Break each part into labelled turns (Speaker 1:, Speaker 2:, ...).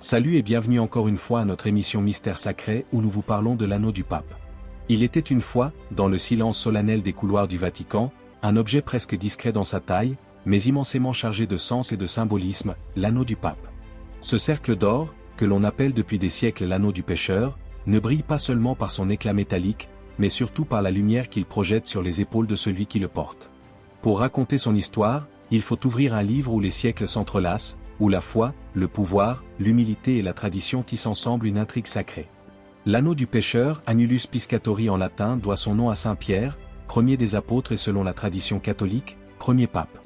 Speaker 1: Salut et bienvenue encore une fois à notre émission Mystère Sacré où nous vous parlons de l'anneau du pape. Il était une fois, dans le silence solennel des couloirs du Vatican, un objet presque discret dans sa taille, mais immensément chargé de sens et de symbolisme, l'anneau du pape. Ce cercle d'or, que l'on appelle depuis des siècles l'anneau du pêcheur, ne brille pas seulement par son éclat métallique, mais surtout par la lumière qu'il projette sur les épaules de celui qui le porte. Pour raconter son histoire, il faut ouvrir un livre où les siècles s'entrelacent, où la foi, le pouvoir, l'humilité et la tradition tissent ensemble une intrigue sacrée. L'anneau du pêcheur, Annulus Piscatori en latin, doit son nom à Saint Pierre, premier des apôtres et selon la tradition catholique, premier pape.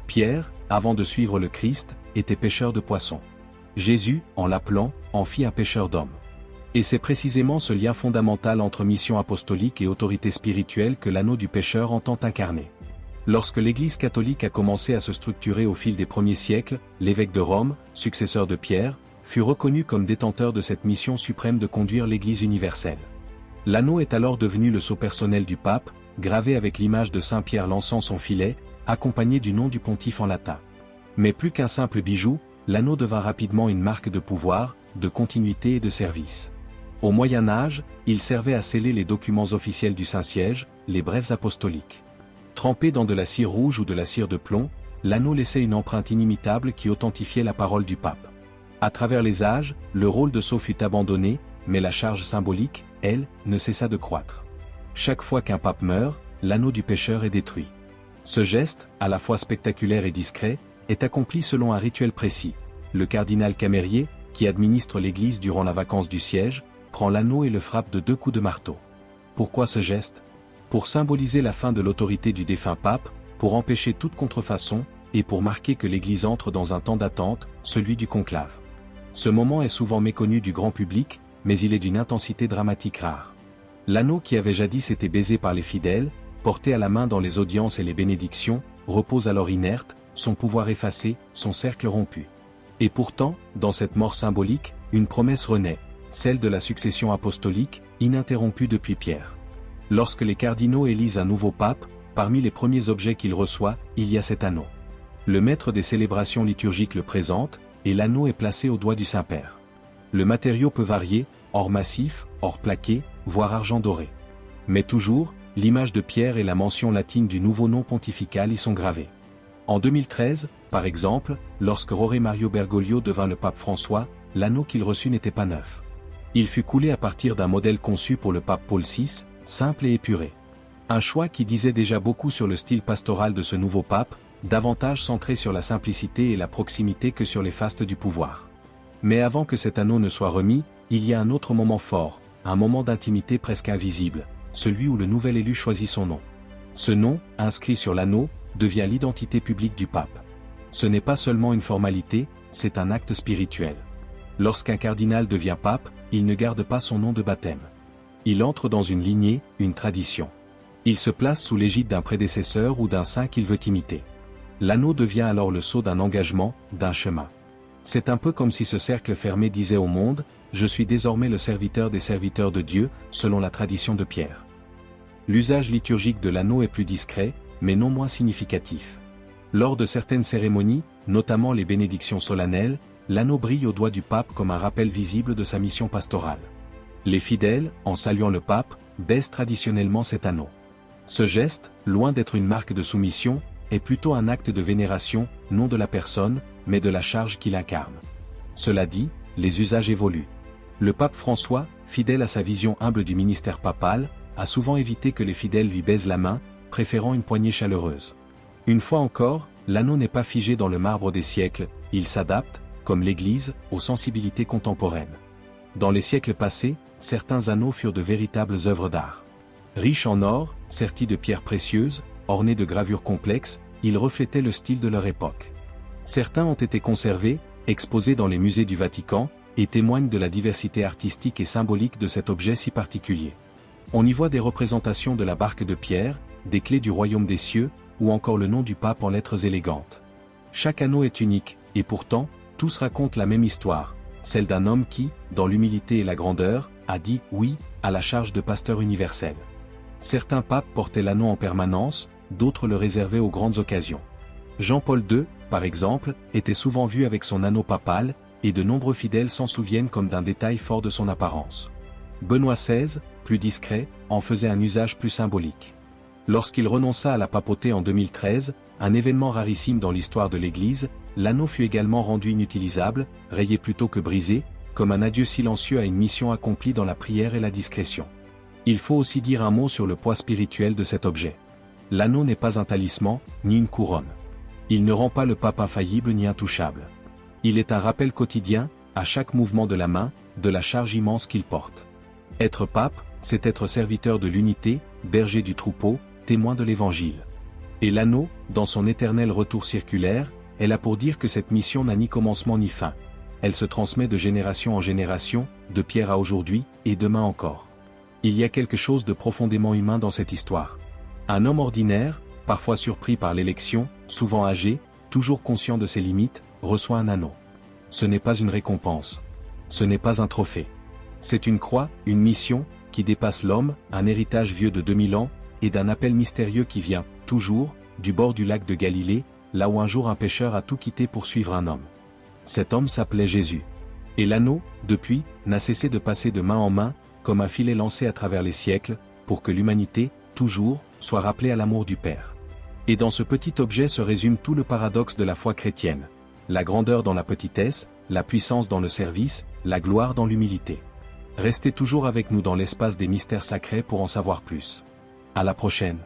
Speaker 1: Pierre, avant de suivre le Christ, était pêcheur de poissons. Jésus, en l'appelant, en fit un pêcheur d'hommes. Et c'est précisément ce lien fondamental entre mission apostolique et autorité spirituelle que l'anneau du pêcheur entend incarner. Lorsque l'Église catholique a commencé à se structurer au fil des premiers siècles, l'évêque de Rome, successeur de Pierre, fut reconnu comme détenteur de cette mission suprême de conduire l'Église universelle. L'anneau est alors devenu le sceau personnel du pape, gravé avec l'image de Saint Pierre lançant son filet, accompagné du nom du pontife en latin. Mais plus qu'un simple bijou, l'anneau devint rapidement une marque de pouvoir, de continuité et de service. Au Moyen Âge, il servait à sceller les documents officiels du Saint-Siège, les brèves apostoliques. Trempé dans de la cire rouge ou de la cire de plomb, l'anneau laissait une empreinte inimitable qui authentifiait la parole du pape. À travers les âges, le rôle de sceau fut abandonné, mais la charge symbolique, elle, ne cessa de croître. Chaque fois qu'un pape meurt, l'anneau du pêcheur est détruit. Ce geste, à la fois spectaculaire et discret, est accompli selon un rituel précis. Le cardinal Camérier, qui administre l'église durant la vacance du siège, prend l'anneau et le frappe de 2 coups de marteau. Pourquoi ce geste ? Pour symboliser la fin de l'autorité du défunt pape, pour empêcher toute contrefaçon, et pour marquer que l'Église entre dans un temps d'attente, celui du conclave. Ce moment est souvent méconnu du grand public, mais il est d'une intensité dramatique rare. L'anneau qui avait jadis été baisé par les fidèles, porté à la main dans les audiences et les bénédictions, repose alors inerte, son pouvoir effacé, son cercle rompu. Et pourtant, dans cette mort symbolique, une promesse renaît, celle de la succession apostolique, ininterrompue depuis Pierre. Lorsque les cardinaux élisent un nouveau pape, parmi les premiers objets qu'il reçoit, il y a cet anneau. Le maître des célébrations liturgiques le présente, et l'anneau est placé au doigt du Saint-Père. Le matériau peut varier, or massif, or plaqué, voire argent doré. Mais toujours, l'image de Pierre et la mention latine du nouveau nom pontifical y sont gravées. En 2013, par exemple, lorsque Jorge Mario Bergoglio devint le pape François, l'anneau qu'il reçut n'était pas neuf. Il fut coulé à partir d'un modèle conçu pour le pape Paul VI, simple et épuré. Un choix qui disait déjà beaucoup sur le style pastoral de ce nouveau pape, davantage centré sur la simplicité et la proximité que sur les fastes du pouvoir. Mais avant que cet anneau ne soit remis, il y a un autre moment fort, un moment d'intimité presque invisible, celui où le nouvel élu choisit son nom. Ce nom, inscrit sur l'anneau, devient l'identité publique du pape. Ce n'est pas seulement une formalité, c'est un acte spirituel. Lorsqu'un cardinal devient pape, il ne garde pas son nom de baptême. Il entre dans une lignée, une tradition. Il se place sous l'égide d'un prédécesseur ou d'un saint qu'il veut imiter. L'anneau devient alors le sceau d'un engagement, d'un chemin. C'est un peu comme si ce cercle fermé disait au monde, « Je suis désormais le serviteur des serviteurs de Dieu », selon la tradition de Pierre. L'usage liturgique de l'anneau est plus discret, mais non moins significatif. Lors de certaines cérémonies, notamment les bénédictions solennelles, l'anneau brille au doigt du pape comme un rappel visible de sa mission pastorale. Les fidèles, en saluant le pape, baissent traditionnellement cet anneau. Ce geste, loin d'être une marque de soumission, est plutôt un acte de vénération, non de la personne, mais de la charge qu'il incarne. Cela dit, les usages évoluent. Le pape François, fidèle à sa vision humble du ministère papal, a souvent évité que les fidèles lui baisent la main, préférant une poignée chaleureuse. Une fois encore, l'anneau n'est pas figé dans le marbre des siècles, il s'adapte, comme l'Église, aux sensibilités contemporaines. Dans les siècles passés, certains anneaux furent de véritables œuvres d'art. Riches en or, sertis de pierres précieuses, ornés de gravures complexes, ils reflétaient le style de leur époque. Certains ont été conservés, exposés dans les musées du Vatican, et témoignent de la diversité artistique et symbolique de cet objet si particulier. On y voit des représentations de la barque de Pierre, des clés du royaume des cieux, ou encore le nom du pape en lettres élégantes. Chaque anneau est unique, et pourtant, tous racontent la même histoire, celle d'un homme qui, dans l'humilité et la grandeur, a dit « oui » à la charge de pasteur universel. Certains papes portaient l'anneau en permanence, d'autres le réservaient aux grandes occasions. Jean-Paul II, par exemple, était souvent vu avec son anneau papal, et de nombreux fidèles s'en souviennent comme d'un détail fort de son apparence. Benoît XVI, plus discret, en faisait un usage plus symbolique. Lorsqu'il renonça à la papauté en 2013, un événement rarissime dans l'histoire de l'Église, l'anneau fut également rendu inutilisable, rayé plutôt que brisé, comme un adieu silencieux à une mission accomplie dans la prière et la discrétion. Il faut aussi dire un mot sur le poids spirituel de cet objet. L'anneau n'est pas un talisman, ni une couronne. Il ne rend pas le pape infaillible ni intouchable. Il est un rappel quotidien, à chaque mouvement de la main, de la charge immense qu'il porte. Être pape, c'est être serviteur de l'unité, berger du troupeau, témoin de l'Évangile. Et l'anneau, dans son éternel retour circulaire, est là pour dire que cette mission n'a ni commencement ni fin. Elle se transmet de génération en génération, de Pierre à aujourd'hui, et demain encore. Il y a quelque chose de profondément humain dans cette histoire. Un homme ordinaire, parfois surpris par l'élection, souvent âgé, toujours conscient de ses limites, reçoit un anneau. Ce n'est pas une récompense. Ce n'est pas un trophée. C'est une croix, une mission, qui dépasse l'homme, un héritage vieux de 2000 ans, et d'un appel mystérieux qui vient, toujours, du bord du lac de Galilée, là où un jour un pêcheur a tout quitté pour suivre un homme. Cet homme s'appelait Jésus. Et l'anneau, depuis, n'a cessé de passer de main en main, comme un filet lancé à travers les siècles, pour que l'humanité, toujours, soit rappelée à l'amour du Père. Et dans ce petit objet se résume tout le paradoxe de la foi chrétienne. La grandeur dans la petitesse, la puissance dans le service, la gloire dans l'humilité. Restez toujours avec nous dans l'espace des mystères sacrés pour en savoir plus. À la prochaine.